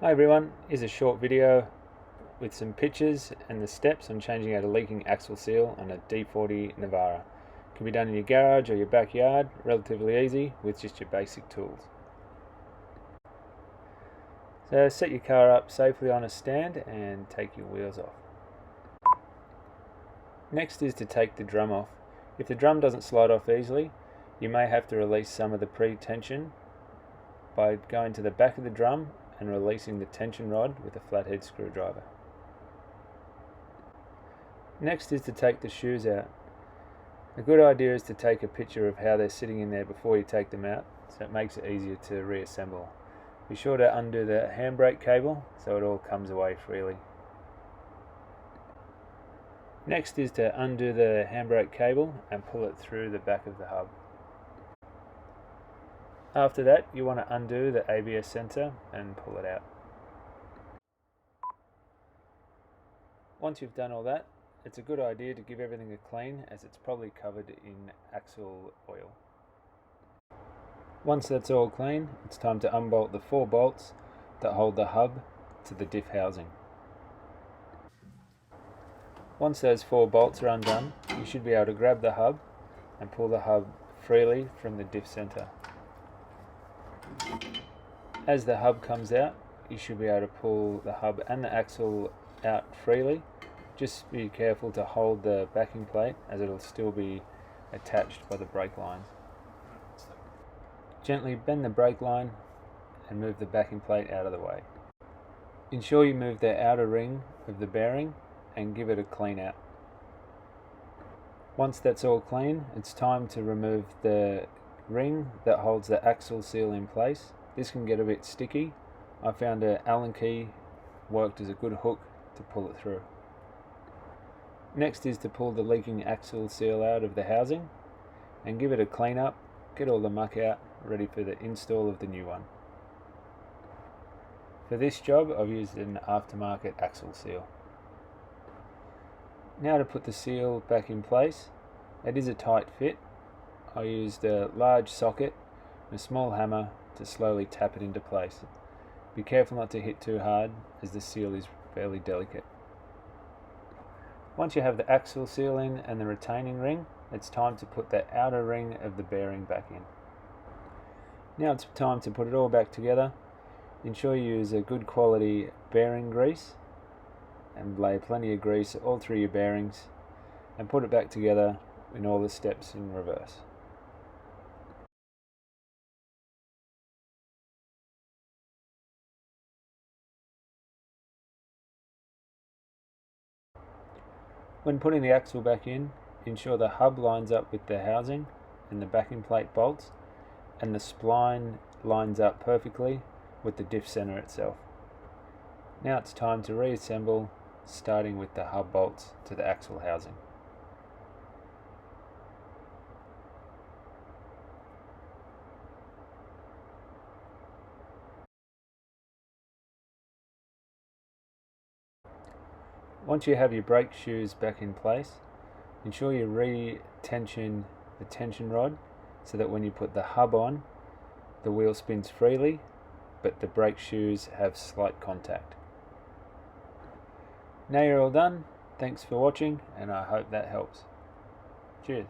Hi everyone, here's a short video with some pictures and the steps on changing out a leaking axle seal on a D40 Navara. It can be done in your garage or your backyard, relatively easy with just your basic tools. So set your car up safely on a stand and take your wheels off. Next is to take the drum off. If the drum doesn't slide off easily, you may have to release some of the pre-tension by going to the back of the drum and releasing the tension rod with a flathead screwdriver. Next is to take the shoes out. A good idea is to take a picture of how they're sitting in there before you take them out, so it makes it easier to reassemble. Be sure to undo the handbrake cable so it all comes away freely. Next is to undo the handbrake cable and pull it through the back of the hub. After that, you want to undo the ABS sensor and pull it out. Once you've done all that, it's a good idea to give everything a clean, as it's probably covered in axle oil. Once that's all clean, it's time to unbolt the 4 bolts that hold the hub to the diff housing. Once those 4 bolts are undone, you should be able to grab the hub and pull the hub freely from the diff center. As the hub comes out, you should be able to pull the hub and the axle out freely. Just be careful to hold the backing plate, as it'll still be attached by the brake lines. Gently bend the brake line and move the backing plate out of the way. Ensure you move the outer ring of the bearing and give it a clean out. Once that's all clean, it's time to remove the ring that holds the axle seal in place. This can get a bit sticky. I found an Allen key worked as a good hook to pull it through. Next is to pull the leaking axle seal out of the housing and give it a clean up, get all the muck out, ready for the install of the new one. For this job, I've used an aftermarket axle seal. Now to put the seal back in place. It is a tight fit. I used a large socket and a small hammer to slowly tap it into place. Be careful not to hit too hard, as the seal is fairly delicate. Once you have the axle seal in and the retaining ring, it's time to put the outer ring of the bearing back in. Now it's time to put it all back together. Ensure you use a good quality bearing grease and lay plenty of grease all through your bearings and put it back together in all the steps in reverse. When putting the axle back in, ensure the hub lines up with the housing and the backing plate bolts, and the spline lines up perfectly with the diff center itself. Now it's time to reassemble, starting with the hub bolts to the axle housing. Once you have your brake shoes back in place, ensure you re-tension the tension rod so that when you put the hub on, the wheel spins freely, but the brake shoes have slight contact. Now you're all done. Thanks for watching, and I hope that helps. Cheers.